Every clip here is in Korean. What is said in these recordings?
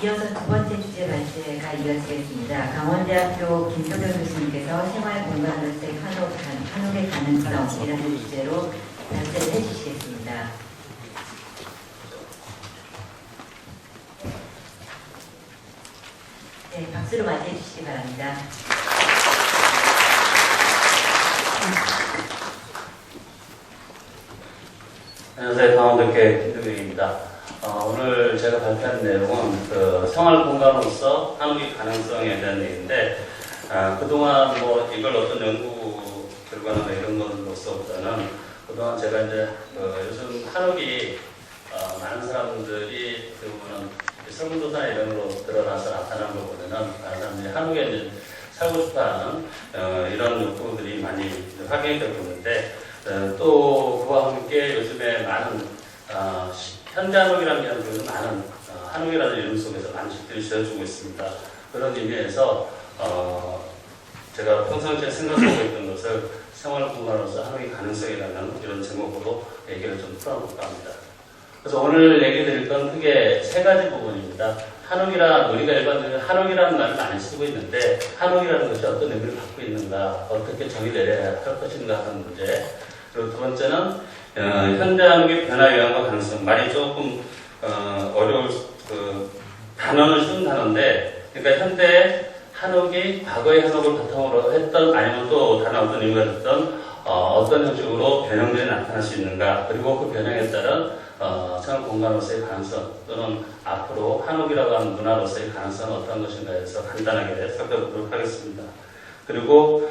이어서 두 번째 주제 발제가 이어지겠습니다. 강원대학교 김소경 교수님께서 생활공간으로서의 한옥의 가능성이라는 주제로 발제를 해주시겠습니다. 네, 박수로 맞이해 주시기 바랍니다. 안녕하세요. 강원대학교 김소경입니다. 오늘 제가 발표한 내용은 그 생활공간으로서 한옥의 가능성에 대한 얘기인데, 그동안 이걸 어떤 연구 결과나 이런 것으로서보다는 그동안 제가 이제 요즘 한옥이 많은 사람들이 대부분은 설문조사 이런 걸로 드러나서 나타난 걸 보면은 많은 사람들이 한옥에 이제 살고 싶어하는 이런 욕구들이 많이 확인이 되고 있는데, 또 그와 함께 요즘에 많은 현대한옥이라는 개념으로 많은 한옥이라는 이름 속에서 많은 책들이 지어주고 있습니다. 그런 의미에서 제가 평상시에 생각하고 있던 것을 생활공간으로서 한옥의 가능성이라는 이런 제목으로 얘기를 좀 풀어볼까 합니다. 그래서 오늘 얘기 드릴 건 크게 세 가지 부분입니다. 한옥이라, 우리가 일반적으로 한옥이라는 말을 많이 쓰고 있는데, 한옥이라는 것이 어떤 의미를 갖고 있는가, 어떻게 정의 내려야 할 것인가 하는 문제. 그리고 두 번째는 현대 한옥의 변화 유형과 가능성. 말이 조금 어려울 단어는 쉬운 단어인데, 그러니까 현대 한옥이 과거의 한옥을 바탕으로 했던, 아니면 또 다른 어떤 의미가 됐던 어떤 형식으로 변형들이 나타날 수 있는가, 그리고 그 변형에 따른 생활 공간으로서의 가능성, 또는 앞으로 한옥이라고 하는 문화로서의 가능성은 어떤 것인가에 대해서 간단하게 살펴보도록 하겠습니다. 그리고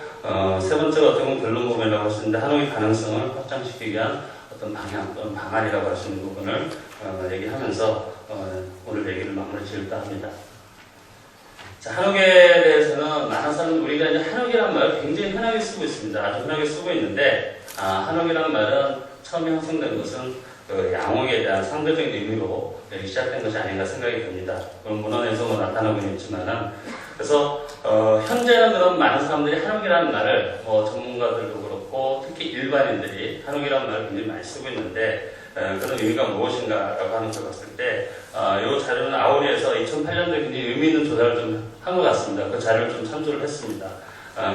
세 번째가 어떻게 보면 결론 부분이라고 할 수 있는데, 한옥의 가능성을 확장시키기 위한 어떤 방향 또는 방안이라고 할 수 있는 부분을 얘기하면서 오늘 얘기를 마무리 지을까 합니다. 자, 한옥에 대해서는 많은 사람들, 우리가 이제 한옥이라는 말을 굉장히 흔하게 쓰고 있습니다. 아주 흔하게 쓰고 있는데, 한옥이라는 말은 처음에 형성된 것은 양옥에 대한 상대적인 의미로 시작된 것이 아닌가 생각이 듭니다. 그런 문헌에서 나타나고 있지만은, 그래서 현재는 그런 많은 사람들이 한옥이라는 말을 전문가들도 그렇고 특히 일반인들이 한옥이라는 말을 굉장히 많이 쓰고 있는데, 그런 의미가 무엇인가라고 하는 걸 봤을 때, 이 자료는 아우리에서 2008년도에 굉장히 의미 있는 조사를 좀 한 것 같습니다. 그 자료를 좀 참조를 했습니다.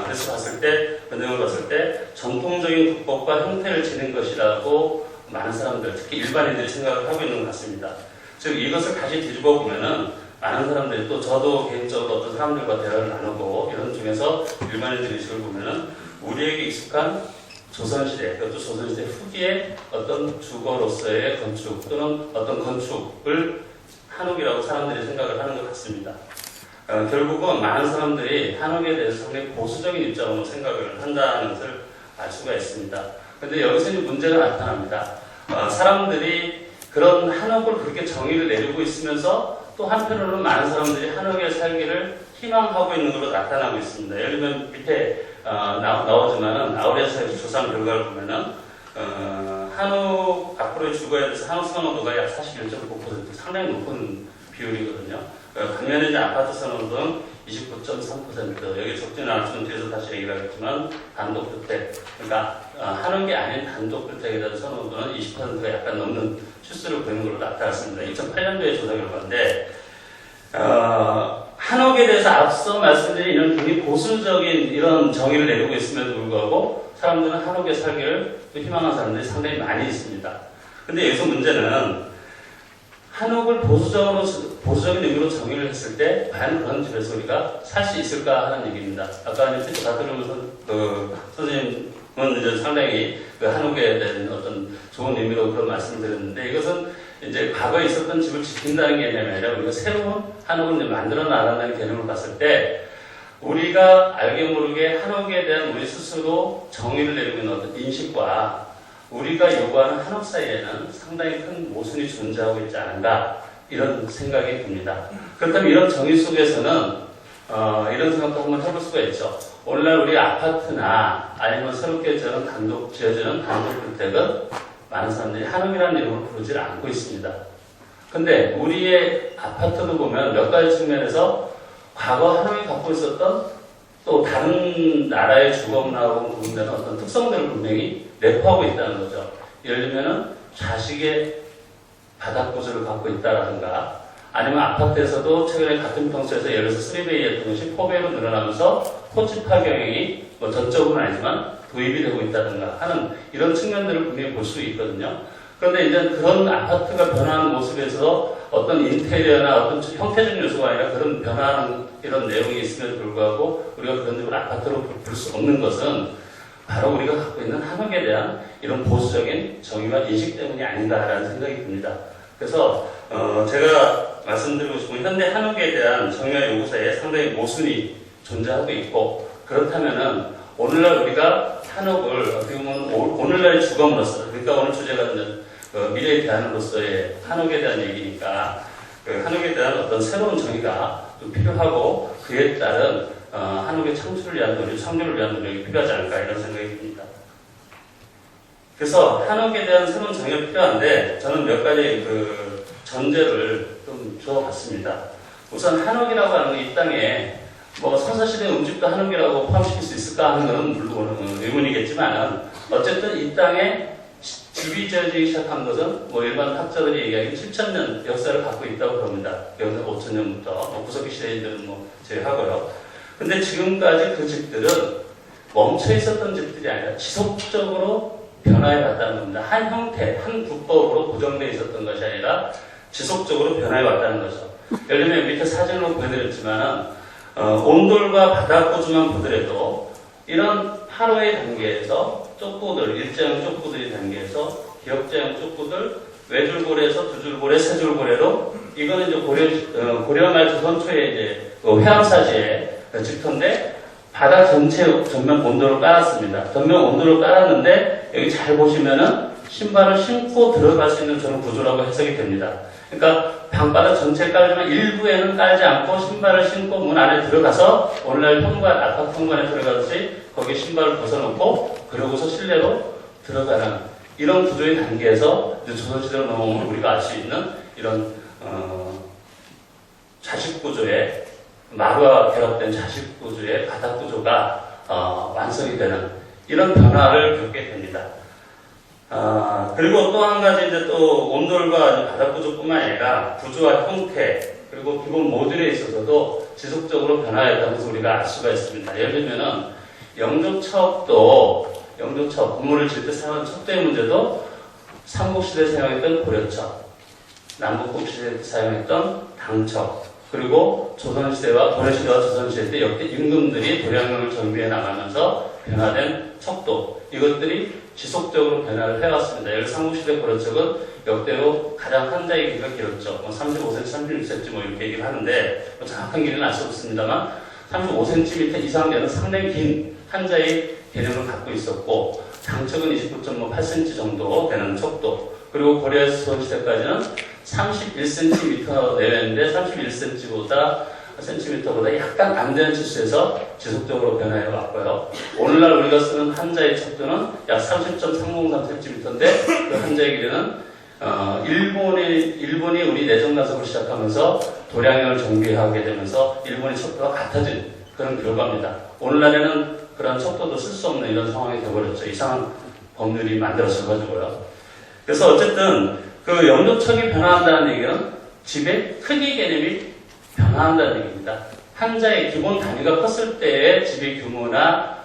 그래서 봤을 때, 그 내용을 봤을 때 전통적인 국법과 형태를 지닌 것이라고 많은 사람들, 특히 일반인들이 생각을 하고 있는 것 같습니다. 즉 이것을 다시 뒤집어 보면은 많은 사람들이, 또 저도 개인적으로 어떤 사람들과 대화를 나누고 이런 중에서 일반인들 의식을 보면은 우리에게 익숙한 조선시대, 그것도 조선시대 후기의 어떤 주거로서의 건축 또는 어떤 건축을 한옥이라고 사람들이 생각을 하는 것 같습니다. 결국은 많은 사람들이 한옥에 대해서 상당히 보수적인 입장으로 생각을 한다는 것을 알 수가 있습니다. 그런데 여기서 이제 문제가 나타납니다. 사람들이 그런 한옥을 그렇게 정의를 내리고 있으면서 또 한편으로는 많은 사람들이 한옥에 살기를 희망하고 있는 걸로 나타나고 있습니다. 예를 들면 밑에 나오지만은 아우리에서 조사한 결과를 보면은 한옥 앞으로의 주거에 대해서 한옥 선호도가 약 41.9% 상당히 높은 비율이거든요. 반면에 이제 아파트 선호도는 29.3%, 여기 적지는 않지만 뒤에서 다시 얘기를 하겠지만 단독주택, 그러니까 한옥이 아닌 단독주택에 대한 선호도는 20%가 약간 넘는 추세를 보이는 걸로 나타났습니다. 2008년도의 조사 결과인데, 한옥에 대해서 앞서 말씀드린 이런 굉장히 보수적인 이런 정의를 내리고 있음에도 불구하고 사람들은 한옥에 살기를 또 희망하는 사람들이 상당히 많이 있습니다. 근데 여기서 문제는 한옥을 보수적인 의미로 정의를 했을 때 과연 그런 집에서 우리가 살 수 있을까 하는 얘기입니다. 아까 이제 피처 다트루면서 선생님은 이제 상당히 그 한옥에 대한 어떤 좋은 의미로 그런 말씀을 드렸는데, 이것은 이제 과거에 있었던 집을 지킨다는 개념이 아니라 우리가 새로운 한옥을 이제 만들어 나간다는 개념을 봤을 때, 우리가 알게 모르게 한옥에 대한 우리 스스로 정의를 내리고 있는 어떤 인식과 우리가 요구하는 한옥 사이에는 상당히 큰 모순이 존재하고 있지 않은가, 이런 생각이 듭니다. 그렇다면 이런 정의 속에서는 이런 생각도 한번 해볼 수가 있죠. 오늘날 우리 아파트나 아니면 새롭게 지어지는 단독주택은 많은 사람들이 한옥이라는 이름으로 부르지를 않고 있습니다. 근데 우리의 아파트도 보면 몇 가지 측면에서 과거 한옥이 갖고 있었던 또 다른 나라의 주거문화하고 구분되는 어떤 특성들을 분명히 내포하고 있다는 거죠. 예를 들면은 좌식의 바닥 구조를 갖고 있다라든가, 아니면 아파트에서도 최근에 같은 평수에서 예를 들어서 3베이였던 것이 4베이로 늘어나면서 토지파 경영이 뭐 전적으로는 아니지만 도입이 되고 있다든가 하는 이런 측면들을 분명히 볼 수 있거든요. 그런데 이제 그런 아파트가 변화하는 모습에서 어떤 인테리어나 어떤 형태적 요소가 아니라 그런 변화하는 이런 내용이 있음에도 불구하고 우리가 그런 집을 아파트로 볼 수 없는 것은 바로 우리가 갖고 있는 한옥에 대한 이런 보수적인 정의와 인식 때문이 아닌가라는 생각이 듭니다. 그래서 제가 말씀드리고 싶은 현대 한옥에 대한 정의와 요구사에 상당히 모순이 존재하고 있고, 그렇다면은 오늘날 우리가 한옥을 어떻게 보면 오늘날의 주검으로서, 그러니까 오늘 주제가 미래의 대안으로서의 한옥에 대한 얘기니까 그 한옥에 대한 어떤 새로운 정의가 좀 필요하고, 그에 따른 한옥의 창출을 위한 노력, 창조를 위한 노력이 필요하지 않을까 이런 생각이 듭니다. 그래서 한옥에 대한 새로운 정의가 필요한데 저는 몇 가지 그 전제를 좀 주어봤습니다. 우선 한옥이라고 하는 이 땅에 뭐 선사시대 음집도 한옥이라고 포함시킬 수 있을까 하는 것은 물론 의문이겠지만, 어쨌든 이 땅에 집이 지어지기 시작한 것은 뭐 일반 학자들이 얘기하기는 7,000년 역사를 갖고 있다고 그럽니다. 여기서 5,000년부터 뭐 구석기 시대인들은 뭐 제외하고요. 근데 지금까지 그 집들은 멈춰 있었던 집들이 아니라 지속적으로 변화해 왔다는 겁니다. 한 형태, 한 구법으로 고정되어 있었던 것이 아니라 지속적으로 변화해 왔다는 거죠. 예를 들면 밑에 사진으로 보여드렸지만 온돌과 바닥 구조만 보더라도 이런 8호의 단계에서 쪽구들, 일자형 쪽구들의 단계에서 기역자형 쪽구들, 외줄고래에서 두줄고래, 세줄고래로, 이거는 이제 고려말 조선 초에 이제 회암사지의 집터인데, 바닥 전체 전면 온도를 깔았습니다. 전면 온도를 깔았는데, 여기 잘 보시면은 신발을 신고 들어갈 수 있는 저런 구조라고 해석이 됩니다. 그러니까 방바닥 전체를 깔지만 일부에는 깔지 않고 신발을 신고 문 안에 들어가서 오늘날 현관, 아파트 현관에 들어가듯이 거기에 신발을 벗어놓고 그러고서 실내로 들어가는 이런 구조의 단계에서 이제 조선시대로 넘어오면 우리가 알 수 있는 이런 좌식 구조의 마루와 결합된 좌식 구조의 바닥 구조가 완성이 되는 이런 변화를 겪게 됩니다. 그리고 또 한 가지 이제 또 온돌과 바닥 구조뿐만 아니라 구조와 형태 그리고 기본 모듈에 있어서도 지속적으로 변화했다는 것을 우리가 알 수가 있습니다. 예를 들면은 영조척도 건물을 지을 때 사용한 척도의 문제도 삼국시대에 사용했던 고려척, 남북국시대에 사용했던 당척, 그리고 조선시대와 고려시대와 조선시대 때 역대 임금들이 도량령을 정비해 나가면서 변화된 척도, 이것들이 지속적으로 변화를 해왔습니다. 예를 삼국시대 고려척은 역대로 가장 한자의 길이가 길었죠. 35cm, 36cm 뭐 이렇게 얘기를 하는데 정확한 길이는 알 수 없습니다만 35cm 이상 되는 상당히 긴 한자의 개념을 갖고 있었고, 당척은 29.8cm 정도 되는 척도, 그리고 고려에서 조선시대까지는 31cm 내외인데 31cm보다 약간 안 되는 치수에서 지속적으로 변화해 왔고요. 오늘날 우리가 쓰는 한자의 척도는 약 30.303cm인데 그 한자의 길이는 일본이 우리 내정 간섭을 시작하면서 도량령을 정비하게 되면서 일본의 척도가 같아진 그런 결과입니다. 오늘날에는 그런 척도도 쓸 수 없는 이런 상황이 되어버렸죠. 이상한 법률이 만들어져가지고요. 그래서 어쨌든 그 영조척이 변화한다는 얘기는 집의 크기 개념이 변화한다는 얘기입니다. 한자의 기본 단위가 컸을 때의 집의 규모와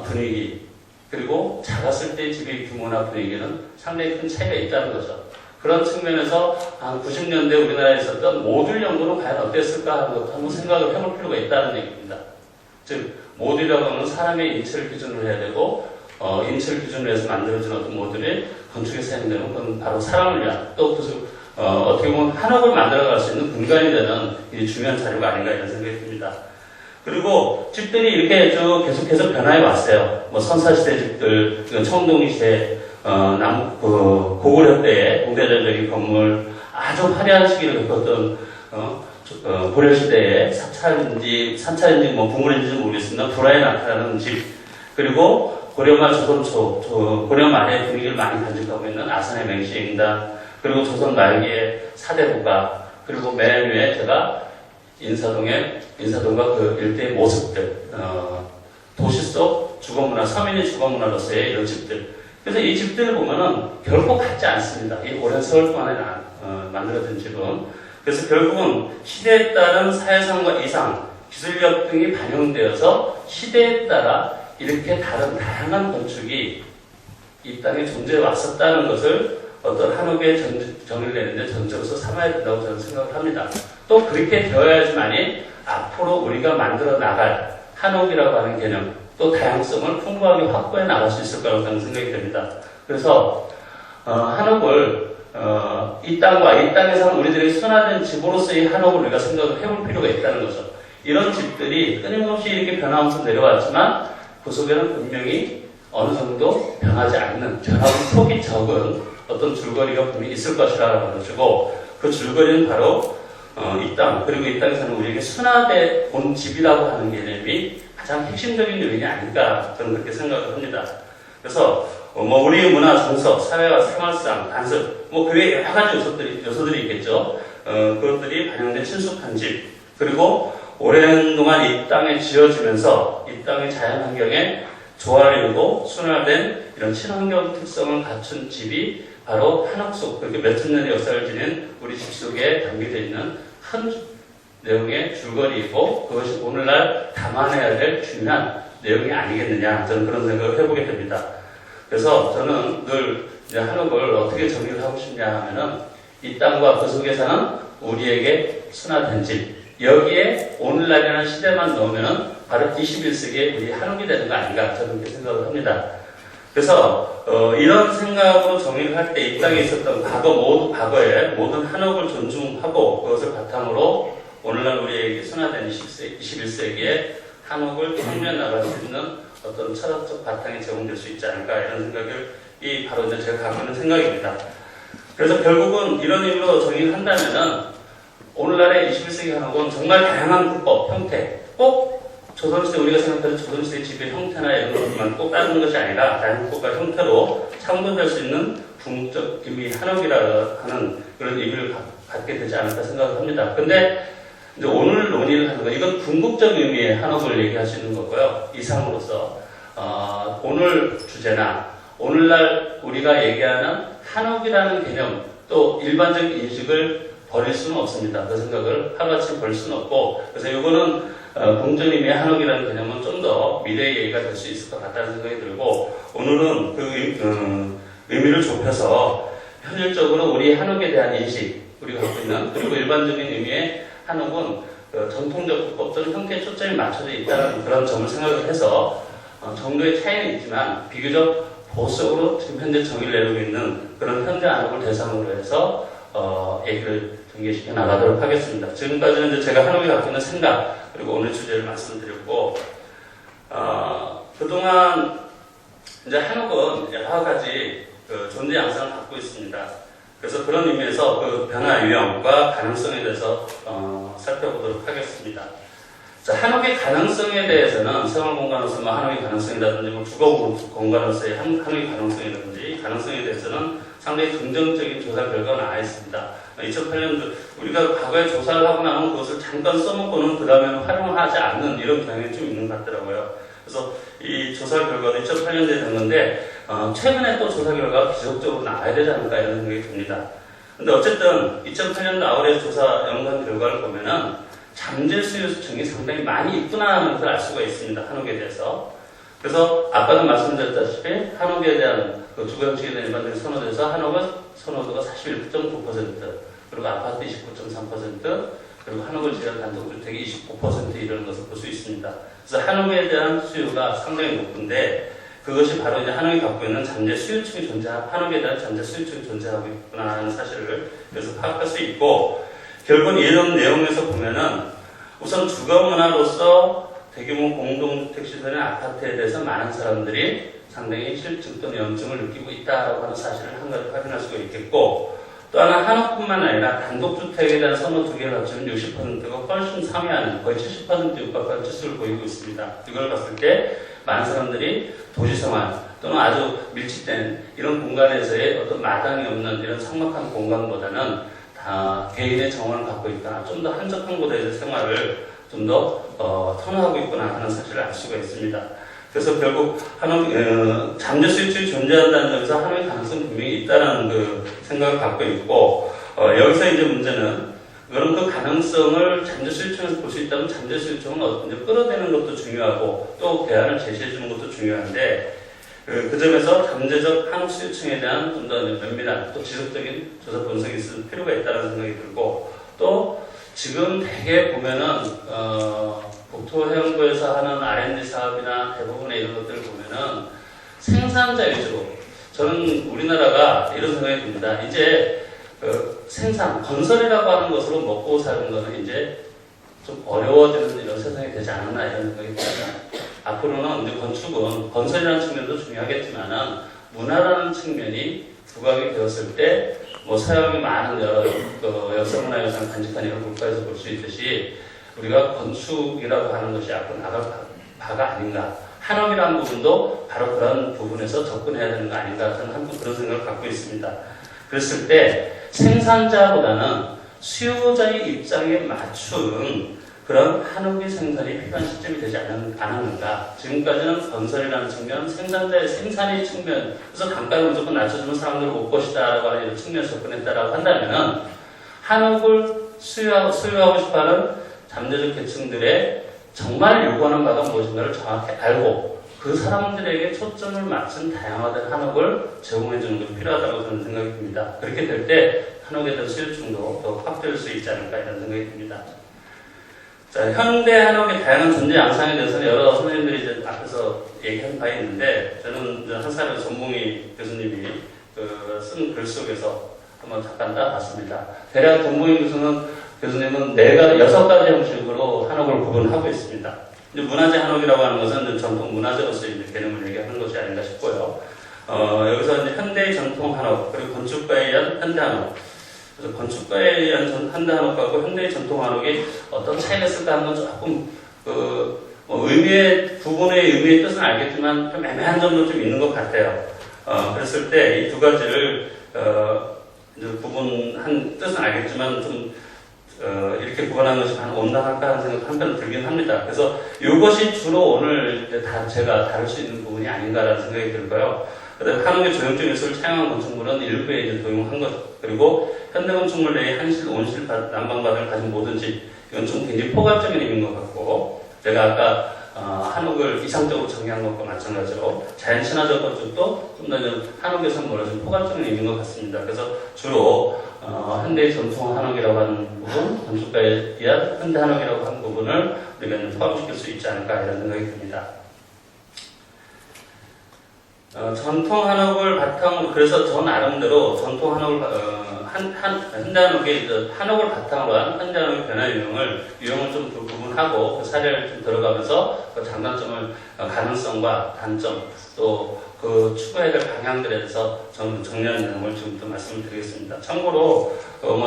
분위기, 그리고 작았을 때의 집의 규모나 분위기는 상당히 큰 차이가 있다는 거죠. 그런 측면에서 한 90년대 우리나라에 있었던 모듈 연구는 과연 어땠을까 하는 것도 한번 생각을 해볼 필요가 있다는 얘기입니다. 즉, 모듈이라고 하는 사람의 인체를 기준으로 해야 되고, 인체를 기준으로 해서 만들어진 어떤 모듈이 건축에 사용되는 건 바로 사람을 위한, 또 어떻게 보면 한옥을 만들어갈 수 있는 근간이 되는 중요한 자료가 아닌가 이런 생각이 듭니다. 그리고 집들이 이렇게 쭉 계속해서 변화해 왔어요. 뭐 선사시대 집들, 청동기 시대, 고구려 때의 공대전적인 건물, 아주 화려한 시기를 겪었던 고려시대의 사찰인지 뭐 부물인지는 모르겠습니다. 불화에 나타나는 집, 그리고 고려말 조선초, 고려말의 분위기를 많이 간직하고 있는 아산의 맹시행단, 그리고 조선 말기의 사대부가, 그리고 맨 위에 제가 인사동과 그 일대의 모습들, 도시 속 주거문화, 서민의 주거문화로서의 이런 집들. 그래서 이 집들을 보면은 결코 같지 않습니다. 이 오랜 세월 동안에 난 만들어진 집은. 그래서 결국은 시대에 따른 사회상과 이상, 기술력 등이 반영되어서 시대에 따라 이렇게 다른 다양한 건축이 이 땅에 존재해 왔었다는 것을 어떤 한옥의 정의를 내는데 전적으로서 삼아야 된다고 저는 생각을 합니다. 또 그렇게 되어야지만이 앞으로 우리가 만들어 나갈 한옥이라고 하는 개념, 또 다양성을 풍부하게 확보해 나갈 수 있을 거라고 저는 생각이 됩니다. 그래서 한옥을 이 땅과 이 땅에서 우리들의 순화된 집으로서의 한옥을 우리가 생각을 해볼 필요가 있다는 거죠. 이런 집들이 끊임없이 이렇게 변화하면서 내려왔지만 그 속에는 분명히 어느 정도 변하지 않는, 변화의 폭이 적은 어떤 줄거리가 분명히 있을 것이라는 것이고, 그 줄거리는 바로 이 땅, 그리고 이 땅에서는 우리에게 순화돼 온 집이라고 하는 개념이 가장 핵심적인 요인이 아닐까 저는 그렇게 생각을 합니다. 그래서 우리의 문화, 정서, 사회와 생활상, 관습, 그 외에 여러 가지 요소들이 있겠죠. 그것들이 반영된 친숙한 집, 그리고 오랜 동안 이 땅에 지어지면서 이 땅의 자연환경에 조화를 이루고 순화된 이런 친환경 특성을 갖춘 집이 바로 한옥 속, 그렇게 몇천 년의 역사를 지닌 우리 집 속에 담겨져 있는 한 내용의 줄거리이고, 그것이 오늘날 담아내야 될 중요한 내용이 아니겠느냐, 저는 그런 생각을 해보게 됩니다. 그래서 저는 늘 이제 한옥을 어떻게 정리를 하고 싶냐 하면은 이 땅과 그 속에 사는 우리에게 순화된 집, 여기에 오늘날이라는 시대만 넣으면은 바로 21세기에 우리 한옥이 되는 거 아닌가, 저는 그렇게 생각을 합니다. 그래서 이런 생각으로 정리를 할 때 이 땅에 있었던 과거의 모든 한옥을 존중하고 그것을 바탕으로 오늘날 우리에게 순화된 21세기에 한옥을 청소해 나갈 수 있는 어떤 철학적 바탕이 제공될 수 있지 않을까, 이런 생각이 바로 이제 제가 갖고 있는 생각입니다. 그래서 결국은 이런 의미로 정의를 한다면은 오늘날의 21세기 한옥은 정말 다양한 불법, 형태, 꼭 조선시대 우리가 생각하는 조선시대 집의 형태나 이런 것만 꼭 따르는 것이 아니라 다양한 불법과 형태로 창조될 수 있는 궁극적 의미, 한옥이라고 하는 그런 의미를 갖게 되지 않을까 생각을 합니다. 근데 이제 오늘 논의를 하는 건 이건 궁극적 의미의 한옥을 얘기할 수 있는 거고요. 이상으로서 오늘 주제나 오늘날 우리가 얘기하는 한옥이라는 개념, 또 일반적 인식을 버릴 수는 없습니다. 그 생각을 하루아침에 버릴 수는 없고, 그래서 이거는 공적 의미의 한옥이라는 개념은 좀 더 미래의 얘기가 될 수 있을 것 같다는 생각이 들고, 오늘은 그 의미를 좁혀서 현실적으로 우리 한옥에 대한 인식, 우리가 갖고 있는, 그리고 일반적인 의미의 한옥은 전통적 불법적 형태에 초점이 맞춰져 있다는 그런 점을 생각을 해서 정도의 차이는 있지만 비교적 보수적으로 지금 현재 정의를 내리고 있는 그런 현대 한옥을 대상으로 해서 얘기를 전개시켜 나가도록 하겠습니다. 지금까지는 이제 제가 한옥이 갖고 있는 생각, 그리고 오늘 주제를 말씀드렸고, 그동안 이제 한옥은 여러 가지 존재 양상을 갖고 있습니다. 그래서 그런 의미에서 그 변화 유형과 가능성에 대해서 살펴보도록 하겠습니다. 자, 한옥의 가능성에 대해서는 생활 공간으로서 한옥의 가능성이라든지 주거 공간으로서의 한옥의 가능성에 대해서는 상당히 긍정적인 조사 결과가 나와 있습니다. 2008년도 우리가 과거에 조사를 하고 나면 그것을 잠깐 써먹고는 그 다음에는 활용하지 않는 이런 경향이 좀 있는 것 같더라고요. 그래서 이 조사 결과도 2008년도에 된 건데 최근에 또 조사 결과가 지속적으로 나와야 되지 않을까 이런 생각이 듭니다. 근데 어쨌든 2008년도 9월에 조사 연구한 결과를 보면은 잠재 수요층이 상당히 많이 있구나 하는 것을 알 수가 있습니다. 한옥에 대해서. 그래서 아까도 말씀드렸다시피 한옥에 대한 주거 형식에 대한 일반적인 선호도에서 한옥은 선호도가 41.9%, 그리고 아파트 29.3%, 그리고 한옥을 제한 단독주택이 29% 이런 것을 볼 수 있습니다. 그래서 한옥에 대한 수요가 상당히 높은데 그것이 바로 이제 한옥이 갖고 있는 잠재 수요층이 한옥에 대한 잠재 수요층이 존재하고 있구나 하는 사실을 그래서 파악할 수 있고, 결국은 이런 내용에서 보면은 우선 주거 문화로서 대규모 공동주택 시설의 아파트에 대해서 많은 사람들이 상당히 실증 또는 염증을 느끼고 있다고 하는 사실을 한 가지 확인할 수가 있겠고, 또 하나 한옥뿐만 아니라 단독주택에 대한 선호 두 개를 합치면 60%가 훨씬 상회하는 거의 70% 육박하는 지수를 보이고 있습니다. 이걸 봤을 때 많은 사람들이 도시생활 또는 아주 밀집된 이런 공간에서의 어떤 마당이 없는 이런 삭막한 공간보다는 다 개인의 정원을 갖고 있거나 좀 더 한적한 곳에서 생활을 좀 더 선호하고 있구나 하는 사실을 알 수가 있습니다. 그래서 결국 잠재 수요층이 존재한다는 점에서 한옥의 가능성이 분명히 있다는 그 생각을 갖고 있고, 여기서 이제 문제는 그럼 그 가능성을 잠재수요청에서 볼 수 있다면 잠재수요청은 이제 끌어대는 것도 중요하고 또 대안을 제시해 주는 것도 중요한데 그 점에서 잠재적 한국 수요청에 대한 좀 더 면밀한 또 지속적인 조사 분석이 있을 필요가 있다는 생각이 들고 또 지금 대개 보면은 국토해양부에서 하는 R&D 사업이나 대부분의 이런 것들을 보면은 생산자 위주로 저는 우리나라가 이런 생각이 듭니다. 이제 생산, 건설이라고 하는 것으로 먹고 사는 거는 이제 좀 어려워지는 이런 세상이 되지 않았나 이런 생각이 듭니다. 앞으로는 이제 건축은 건설이라는 측면도 중요하겠지만은 문화라는 측면이 부각이 되었을 때 뭐 사용이 많은 여러 역사문화유산 간직한 이런 국가에서 볼 수 있듯이 우리가 건축이라고 하는 것이 앞으로 나갈 바가 아닌가. 한옥이라는 부분도 바로 그런 부분에서 접근해야 되는 거 아닌가 저는 한번 그런 생각을 갖고 있습니다. 그랬을 때 생산자보다는 수요자의 입장에 맞춘 그런 한옥의 생산이 필요한 시점이 되지 않았는가. 지금까지는 건설이라는 측면, 생산자의 생산의 측면, 그래서 단가를 무조건 낮춰주면 사람들을 올 것이다라고 하는 이런 측면에서 접근했다라고 한다면은 한옥을 수요하고 싶어하는 잠재적 계층들의 정말 요구하는 바가 무엇인가를 정확히 알고 그 사람들에게 초점을 맞춘 다양화된 한옥을 제공해 주는 것이 필요하다고 저는 생각이 듭니다. 그렇게 될 때 한옥에 대한 수요층도 더 확대할 수 있지 않을까 이런 생각이 듭니다. 자, 현대 한옥의 다양한 존재 양상에 대해서는 여러 선생님들이 이제 앞에서 얘기한 바 있는데 저는 한사람 전봉희 교수님이 쓴 글 속에서 한번 잠깐 따봤습니다. 대략 전봉희 교수님은 6가지 형식으로 한옥을 구분하고 있습니다. 이제 문화재 한옥이라고 하는 것은 전통 문화재로서 이제 개념을 얘기하는 것이 아닌가 싶고요. 여기서 이제 현대의 전통 한옥, 그리고 건축가에 의한 현대 한옥. 그래서 건축가에 의한 현대 한옥하고 현대의 전통 한옥이 어떤 차이가 있을까 하는 건 조금, 부분의 의미의 뜻은 알겠지만 좀 애매한 점도 좀 있는 것 같아요. 그랬을 때 이 두 가지를, 구분한 뜻은 알겠지만 좀, 이렇게 구분하는 것이 온당할까 하는 생각 한편 들긴 합니다. 그래서 이것이 주로 오늘 제가 다룰 수 있는 부분이 아닌가라는 생각이 들고요. 한옥의 조형적 요소를 사용한 건축물은 일부에 이제 도용한 것, 그리고 현대 건축물 내에 한실, 온실, 난방바닥을 가진 모든 집, 이건 좀 굉장히 포괄적인 의미인 것 같고, 제가 아까 한옥을 이상적으로 정의한 것과 마찬가지로 자연 친화적 건축도 좀 더 한옥에서 몰아준 포괄적인 의미인 것 같습니다. 그래서 주로 현대의 전통 한옥이라고 하는 부분, 건축가에 의한 현대 한옥이라고 하는 부분을 우리가 포함시킬 수 있지 않을까 이런 생각이 듭니다. 전통 한옥을 바탕으로, 그래서 저 나름대로 전통 한옥을, 현대 한옥의 한옥을 바탕으로 한 현대 한옥의 변화 유형을 좀 구분하고 그 사례를 좀 들어가면서 그 장단점을, 가능성과 단점, 또 그 추구해야 될 방향들에 대해서 좀 정리하는 내용을 지금부터 말씀을 드리겠습니다. 참고로,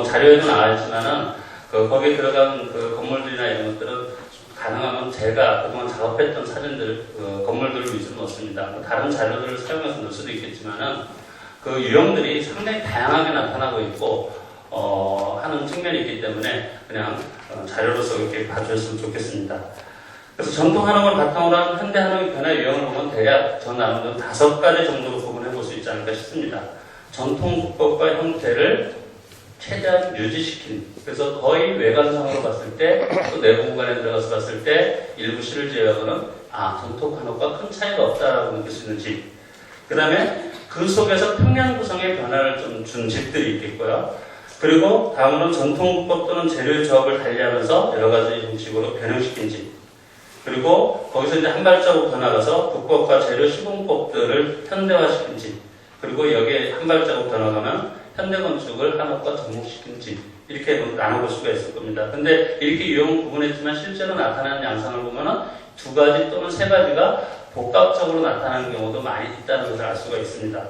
자료에도 나와 있지만은, 거기에 들어간 그 건물들이나 이런 것들은 가능하면 제가 그동안 작업했던 사진들, 건물들을 위주로 넣습니다. 다른 자료들을 사용해서 넣을 수도 있겠지만은, 그 유형들이 상당히 다양하게 나타나고 있고, 하는 측면이 있기 때문에 그냥 자료로서 이렇게 봐주셨으면 좋겠습니다. 그래서 전통 한옥을 바탕으로 한 현대 한옥의 변화 유형을 보면 대략 전 나름대로 5가지 정도로 구분해 볼 수 있지 않을까 싶습니다. 전통 국법과 형태를 최대한 유지시킨, 그래서 거의 외관상으로 봤을 때, 또 내부 공간에 들어가서 봤을 때, 일부 실을 제외하고는, 전통 한옥과 큰 차이가 없다라고 느낄 수 있는 집. 그 다음에 그 속에서 평면 구성의 변화를 좀 준 집들이 있겠고요. 그리고 다음으로는 전통 국법 또는 재료의 조합을 달리하면서 여러 가지 형식으로 변형시킨 집. 그리고 거기서 이제 한 발자국 더 나가서 국법과 재료 시공법들을 현대화시킨 집. 그리고 여기에 한 발자국 더 나가면 현대 건축을 한옥과 접목시킨 집. 이렇게 나눠볼 수가 있을 겁니다. 근데 이렇게 유형을 구분했지만 실제로 나타나는 양상을 보면은 2가지 또는 3가지가 복합적으로 나타나는 경우도 많이 있다는 것을 알 수가 있습니다.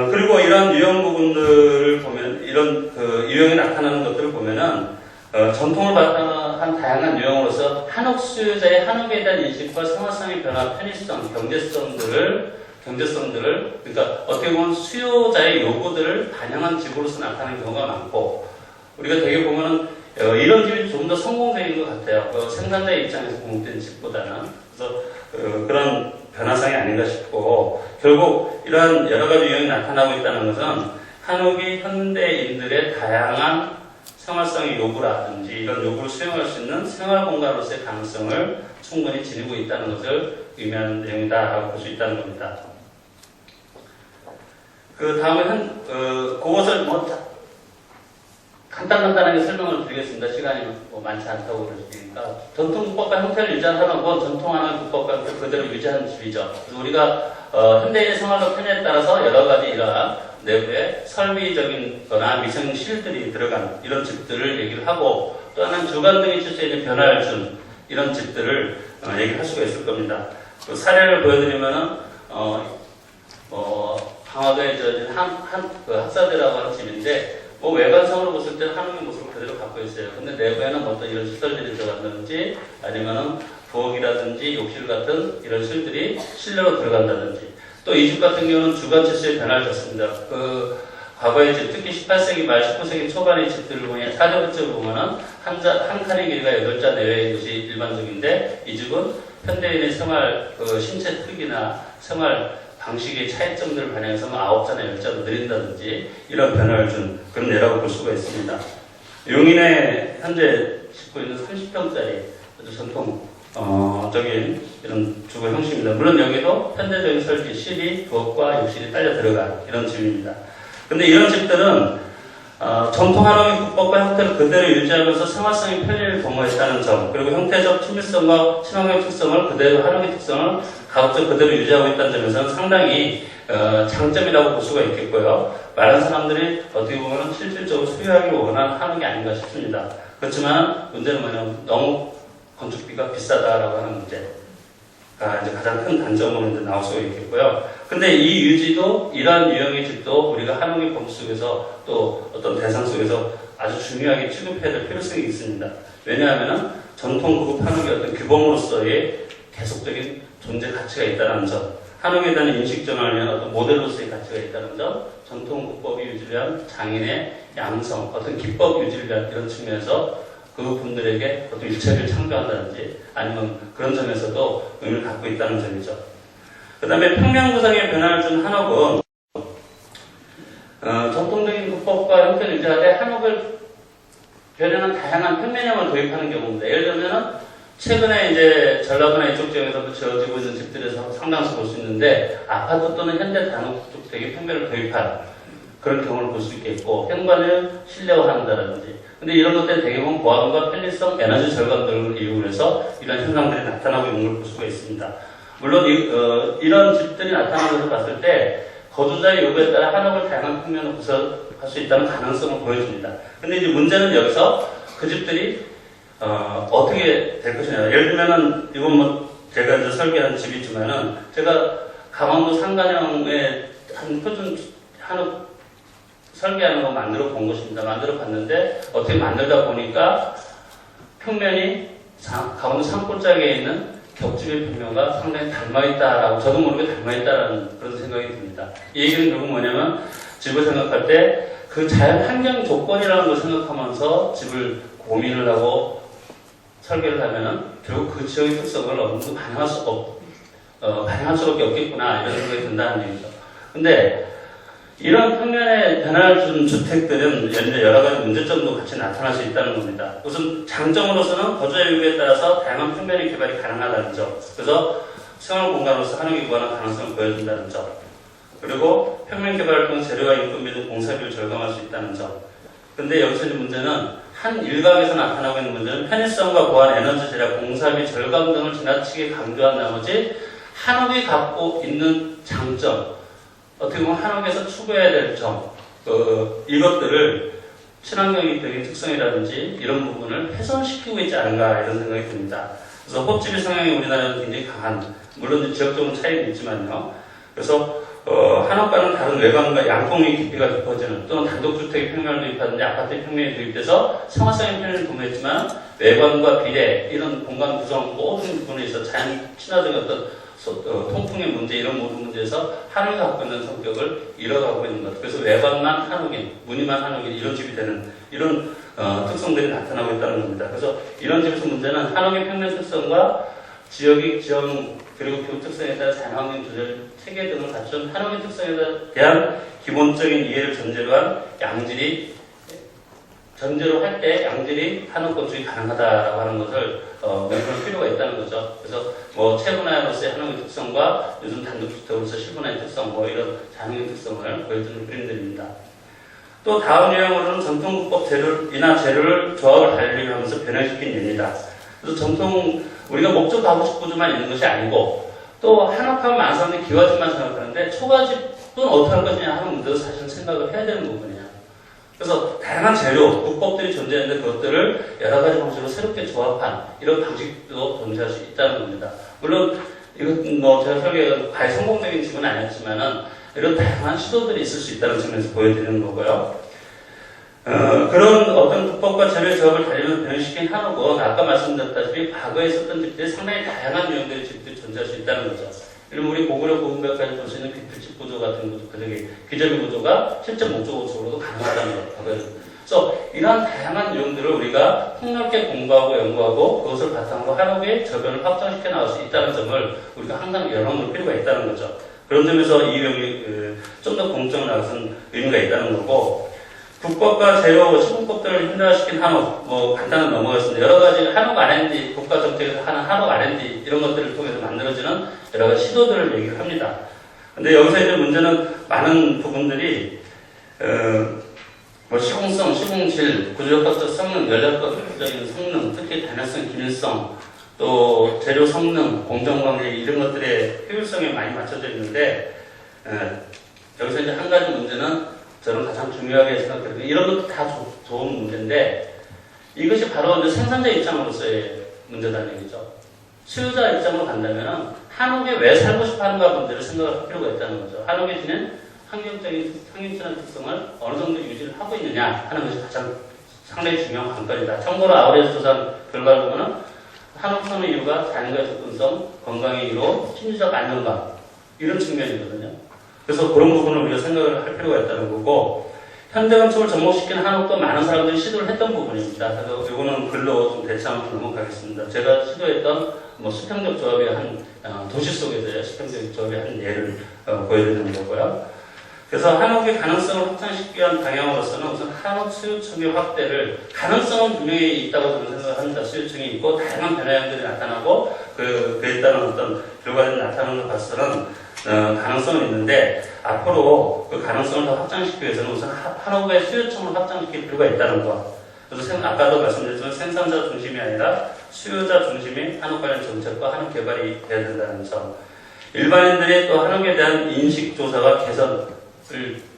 그리고 이런 유형 부분들을 보면, 이런 유형이 나타나는 것들을 보면은, 전통을 바탕으로 한 다양한 유형으로서 한옥 수요자의 한옥에 대한 인식과 생활상의 변화, 편의성, 경제성들을, 그러니까 어떻게 보면 수요자의 요구들을 반영한 집으로서 나타나는 경우가 많고, 우리가 되게 보면은, 이런 집이 좀 더 성공적인 것 같아요. 생산자의 입장에서 공급된 집보다는. 그래서, 그런 변화상이 아닌가 싶고, 결국 이러한 여러 가지 유형이 나타나고 있다는 것은 한옥이 현대인들의 다양한 생활성의 요구라든지 이런 요구를 수용할 수 있는 생활 공간으로서의 가능성을 충분히 지니고 있다는 것을 의미하는 내용이다라고 볼 수 있다는 겁니다. 그 다음에 그것을 간단하게 설명을 드리겠습니다. 시간이 많지 않다고 그러시니까 전통 국법과 형태를 유지하는 건 전통하는 국법과 형태 그대로 유지하는 집이죠. 그래서 우리가 현대인의 생활과 편의에 따라서 여러 가지 이러한 내부에 설비적인 거나 미생실들이 들어간 이런 집들을 얘기를 하고 또 하나는 주관 등이 있을 수 있는 변화를 준 이런 집들을 얘기를 할 수가 있을 겁니다. 그 사례를 보여드리면은 강화도에 그 학사대라고 하는 집인데 외관상으로 봤을 때는 한옥의 모습을 그대로 갖고 있어요. 근데 내부에는 어떤 이런 시설들이 들어간다든지 아니면은 부엌이라든지 욕실 같은 이런 실들이 실내로 들어간다든지 또 이 집 같은 경우는 주관 질서의 변화를 줬습니다. 그 과거의 집, 특히 18세기 말 19세기 초반의 집들을 보면 사대부적으로 보면은 한 칸의 길이가 8자 내외인 것이 일반적인데 이 집은 현대인의 생활 신체 크기나 생활 방식의 차이점들을 반영해서 9자나 10자로 늘린다든지 이런 변화를 준 그런 예라고 볼 수가 있습니다. 용인에 현재 짓고 있는 30평짜리 아주 전통적인 이런 주거 형식입니다. 물론 여기도 현대적인 설비, 실이, 부엌과 욕실이 딸려 들어간 이런 집입니다. 근데 이런 집들은 전통 한옥의 국법과 형태를 그대로 유지하면서 생활성의 편리를 도모했다는 점, 그리고 형태적 친밀성과 친환경 특성을 그대로 한옥의 특성을 가급적 그대로 유지하고 있다는 점에서는 상당히 장점이라고 볼 수가 있겠고요. 많은 사람들이 어떻게 보면 실질적으로 소유하기 원하는 한옥이 아닌가 싶습니다. 그렇지만 문제는 뭐냐면 너무 건축비가 비싸다라고 하는 문제가 이제 가장 큰 단점으로 이제 나올 수가 있겠고요. 근데 이 유지도 이러한 유형의 집도 우리가 한옥의 범주 속에서 또 어떤 대상 속에서 아주 중요하게 취급해야 될 필요성이 있습니다. 왜냐하면 전통 고급 한옥의 어떤 규범으로서의 계속적인 존재 가치가 있다는 점, 한옥에 대한 인식 전환을 위한 어떤 모델로서의 가치가 있다는 점, 전통 국법이 유지를 위한 장인의 양성, 어떤 기법 유지를 위한 이런 측면에서 그분들에게 어떤 일체를 창조한다든지 아니면 그런 점에서도 의미를 갖고 있다는 점이죠. 그 다음에 평면 구성의 변화를 준 한옥은 전통적인 국법과 형태를 유지하되 한옥을 변하는 다양한 평면형을 도입하는 경우입니다. 예를 들면 최근에 이제 전라도나 이쪽 지역에서도 지어지고 있는 집들에서 상당수 볼 수 있는데 아파트 또는 현대 단독주택의 평면을 도입한 그런 경우를 볼 수 있겠고 현관을 실내화한다든지 근데 이런 것들은 대부분 보안과 편리성, 에너지 절감 등을 이유로 해서 이런 현상들이 나타나고 있는 걸 볼 수가 있습니다. 물론 이런 집들이 나타나는 것을 봤을 때 거주자의 요구에 따라 한옥을 다양한 평면으로 구성할 수 있다는 가능성을 보여줍니다. 근데 이제 문제는 여기서 그 집들이 어떻게 될 것이냐. 예를 들면은 이건 제가 이제 설계한 집이 있지만은 제가 강원도 상간형의 한 표준 한옥 설계하는 거 만들어 본 것입니다. 만들어 봤는데 어떻게 만들다 보니까 평면이 강원도 산골짜기에 있는 격집의 평면과 상당히 닮아있다라고 저도 모르게 닮아있다라는 그런 생각이 듭니다. 이 얘기는 결국 뭐냐면 집을 생각할 때 그 자연 환경 조건이라는 걸 생각하면서 집을 고민을 하고 설계를 하면은 결국 그 지역의 특성을 어느 정도 반영할 수밖에 없겠구나 이런 생각이 든다는 얘기죠. 근데 이런 평면에 변화를 준 주택들은 여러 가지 문제점도 같이 나타날 수 있다는 겁니다. 우선 장점으로서는 거주자 요구에 따라서 다양한 평면의 개발이 가능하다는 점. 그래서 생활 공간으로서 한옥이 구하는 가능성을 보여준다는 점. 그리고 평면 개발을 통해 재료와 인건비 등 공사비를 절감할 수 있다는 점. 근데 여기서 있는 문제는 한 일각에서 나타나고 있는 문제는 편의성과 보안, 에너지 절약, 공사비 절감 등을 지나치게 강조한 나머지 한옥이 갖고 있는 장점, 어떻게 보면 한옥에서 추구해야 될 점, 이것들을 친환경적인 특성이라든지 이런 부분을 훼손시키고 있지 않은가 이런 생각이 듭니다. 그래서 헛집의 성향이 우리나라는 굉장히 강한, 물론 지역적으로 차이는 있지만요. 그래서 한옥과는 다른 외관과 양봉의 깊이가 깊어지는 또는 단독주택의 평면을 도입하든지 아파트의 평면이 도입돼서 생활성의 편의를 도모했지만 외관과 비례 이런 공간 구성 모든 부분에 있어 자연 친화적인 어떤 통풍의 문제 이런 모든 문제에서 한옥이 갖고 있는 성격을 잃어가고 있는 것. 그래서 외관만 한옥인, 무늬만 한옥인 이런 집이 되는 이런 특성들이 나타나고 있다는 겁니다. 그래서 이런 집에서 문제는 한옥의 평면 특성과 지역의 지형 그리고 기후 특성에 따라 자연환경 조절 체계 등을 갖춘 한옥의 특성에 대한 기본적인 이해를 전제로 한 양질이 전제로 할 때 양질이 한옥 건축이 가능하다라고 하는 것을 명심할 필요가 있다는 거죠. 그래서 뭐 체분화로서의 한옥의 특성과 요즘 단독주택으로서 실분화의 특성, 뭐 이런 자연의 특성을 보여주는 그림들입니다. 또 다음 유형으로는 전통국법 재료나 재료를 조합을 달리하면서 변형시킨 예입니다. 그래서 전통 우리가 목조 가구식 구조만 있는 것이 아니고 또 한옥하면 많은 사람들이 기와집만 생각하는데 초가집은 어떻게 할 것이냐 하는 문제도 사실 생각을 해야 되는 부분이에요. 그래서 다양한 재료, 국법들이 존재하는데 그것들을 여러 가지 방식으로 새롭게 조합한 이런 방식도 존재할 수 있다는 겁니다. 물론 이건 뭐 제가 설계가 과연 성공적인 집은 아니었지만은 이런 다양한 시도들이 있을 수 있다는 측면에서 보여드리는 거고요. 그런 어떤 국법과 재료의 조합을 달리면서 변형시킨 한옥은 아까 말씀드렸다시피 과거에 있었던 집들이 상당히 다양한 유형들의 집들이 존재할 수 있다는 거죠. 이런 우리 고구려 고분별까지 볼 수 있는 귀필집 구조 같은 구조, 그저기 귀저귀 구조가 실제 목조 구조로도 가능하다는 것. 그래서 이러한 다양한 유형들을 우리가 폭넓게 공부하고 연구하고 그것을 바탕으로 한옥의 저변을 확장시켜 나갈 수 있다는 점을 우리가 항상 열어놓을 필요가 있다는 거죠. 그런 점에서 이 유형이 좀 더 공정을 나가는 의미가 있다는 거고, 국법과 재료, 시공법들을 현대화시킨 한옥, 뭐 간단히 넘어가겠습니다. 여러 가지 한옥 R&D, 국가정책에서 하는 한옥 R&D 이런 것들을 통해서 만들어지는 여러 가지 시도들을 얘기를 합니다. 근데 여기서 이제 문제는 많은 부분들이 뭐 시공성, 시공질, 구조효과적 성능, 연락적인 성능, 특히 단열성, 기밀성, 또 재료 성능, 공정관리 이런 것들의 효율성에 많이 맞춰져 있는데 여기서 이제 한 가지 문제는 저는 가장 중요하게 생각해요. 이런 것도 다 좋은 문제인데 이것이 바로 이제 생산자 입장으로서의 문제라는 얘기죠. 수요자 입장으로 간다면 한옥에 왜 살고 싶어 하는가 문제를 생각할 필요가 있다는 거죠. 한옥에 지닌 환경적인 특성을 어느 정도 유지를 하고 있느냐 하는 것이 가장 상당히 중요한 관건이다. 참고로 아우레스 조사 결과를 보면 한옥 선호 이유가 자연과의 접근성, 건강의 이유로 심리적 안정감 이런 측면이거든요. 그래서 그런 부분을 우리가 생각을 할 필요가 있다는 거고, 현대건축을 접목시키는 한옥도 많은 사람들이 시도를 했던 부분입니다. 그래서 이거는 글로 좀 대체하면 넘어가겠습니다. 제가 시도했던 뭐 수평적 조합의 한 도시 속에서의 수평적 조합의 한 예를 보여드리는 거고요. 그래서 한옥의 가능성을 확장시키기 위한 방향으로서는 우선 한옥 수요층의 확대를, 가능성은 분명히 있다고 저는 생각을 합니다. 수요층이 있고 다양한 변화형들이 나타나고 그에 따른 어떤 결과들이 나타나는 것 봐서는 가능성은 있는데 앞으로 그 가능성을 더 확장시키기 위해서는 우선 한옥의 수요층을 확장시킬 필요가 있다는 것. 그래서 아까도 말씀드렸지만 생산자 중심이 아니라 수요자 중심의 한옥 관련 정책과 한옥 개발이 돼야 된다는 점. 일반인들이 또 한옥에 대한 인식 조사와 개선을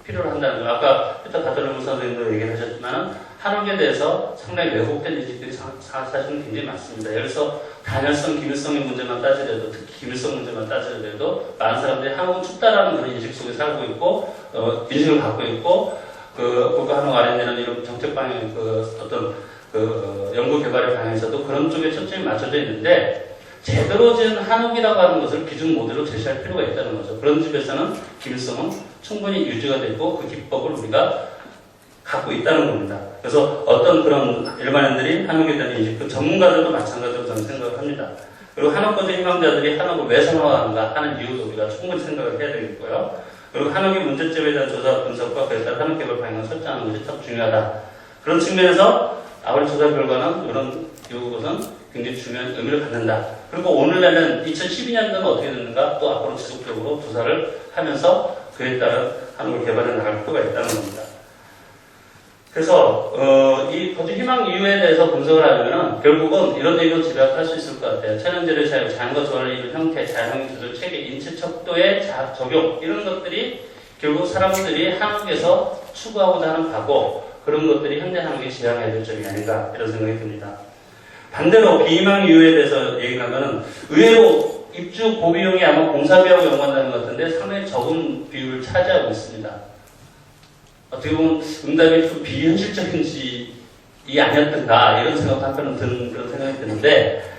필요로 한다는 점. 아까 피터 바톨로무 선생님도 얘기하셨지만 한옥에 대해서 상당히 왜곡된 인식들이 사실은 굉장히 많습니다. 예를 들어서 단열성, 기밀성의 문제만 따지더라도, 특히 기밀성 문제만 따지더라도 많은 사람들이 한옥은 춥다라는 그런 인식 속에 살고 있고 인식을 갖고 있고 국가 한옥 R&D는 이런 정책 방향의 어떤 연구 개발의 방향에서도 그런 쪽에 초점이 맞춰져 있는데 제대로 진 한옥이라고 하는 것을 기준 모델로 제시할 필요가 있다는 거죠. 그런 집에서는 기밀성은 충분히 유지가 되고 그 기법을 우리가 갖고 있다는 겁니다. 그래서 어떤 그런 일반인들이 한옥에 대한 인식, 그 전문가들도 마찬가지로 저는 생각을 합니다. 그리고 한옥거주 희망자들이 한옥을 왜 선호하는가 하는 이유도 우리가 충분히 생각을 해야 되겠고요. 그리고 한옥의 문제점에 대한 조사 분석과 그에 따라 한옥 개발 방향을 설정하는 것이 참 중요하다. 그런 측면에서 아우리 조사 결과는 이런 것은 굉장히 중요한 의미를 갖는다. 그리고 오늘날은 2012년도는 어떻게 됐는가 또 앞으로 지속적으로 조사를 하면서 그에 따른 한옥을 개발해 나갈 필요가 있다는 겁니다. 그래서 이 거주 희망 이유에 대해서 분석을 하려면 결국은 이런 얘기로 집약할 수 있을 것 같아요. 천연재료 사용, 자연과 조화를 이룬 형태, 자연환경 조절 체계, 인체 척도의 적용 이런 것들이 결국 사람들이 한옥에서 추구하고자 하는 바고 그런 것들이 현대 한옥이 지향해야 될 점이 아닌가 이런 생각이 듭니다. 반대로 비희망 이유에 대해서 얘기하면은 의외로 입주 고비용이 아마 공사비하고 연관되는 것 같은데 상당히 적은 비율을 차지하고 있습니다. 어떻게 보면 응답이 좀 비현실적인지 아니었던가 이런 생각도 한편은 드는 그런 생각이 드는데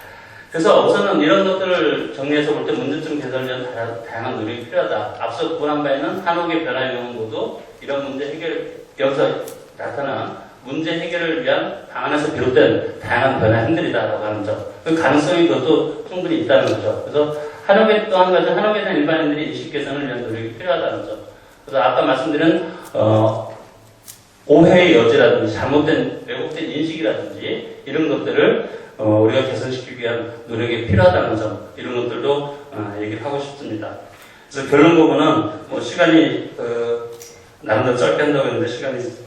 그래서 우선은 이런 것들을 정리해서 볼 때 문제점 개선을 위한 다양한 노력이 필요하다. 앞서 구분한 바에는 한옥의 변화 명문고도 이런 문제 해결 여기서 나타난 문제 해결을 위한 방안에서 비롯된 다양한 변화 행들이다라고 하는 점. 그 가능성이 그것도 충분히 있다는 거죠. 그래서 한옥에 또 한 가지 한옥에 대한 일반인들이 인식 개선을 위한 노력이 필요하다는 점. 그래서 아까 말씀드린 오해의 여지라든지 잘못된 왜곡된 인식이라든지 이런 것들을 우리가 개선시키기 위한 노력이 필요하다는 점 이런 것들도 얘기를 하고 싶습니다. 그래서 결론 부분은 뭐 시간이 나름대로 짧게 한다고 했는데 시간이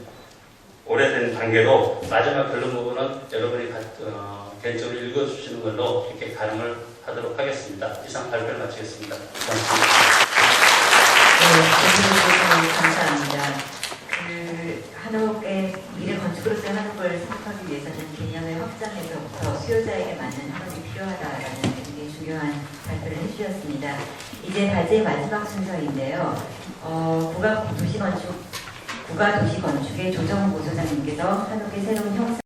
오래된 단계로 마지막 결론 부분은 여러분이 개인적으로 읽어주시는 걸로 이렇게 가름을 하도록 하겠습니다. 이상 발표를 마치겠습니다. 고맙습니다. 네, 감사합니다. 한옥의 미래 건축으로서의 한옥을 생각하기 위해서는 개념의 확장에서부터 수요자에게 맞는 한옥이 필요하다라는 굉장히 중요한 발표를 해주셨습니다. 이제 과제의 마지막 순서인데요. 국가 도시 건축의 조정호 보소장님께서 한옥의 새로운 형상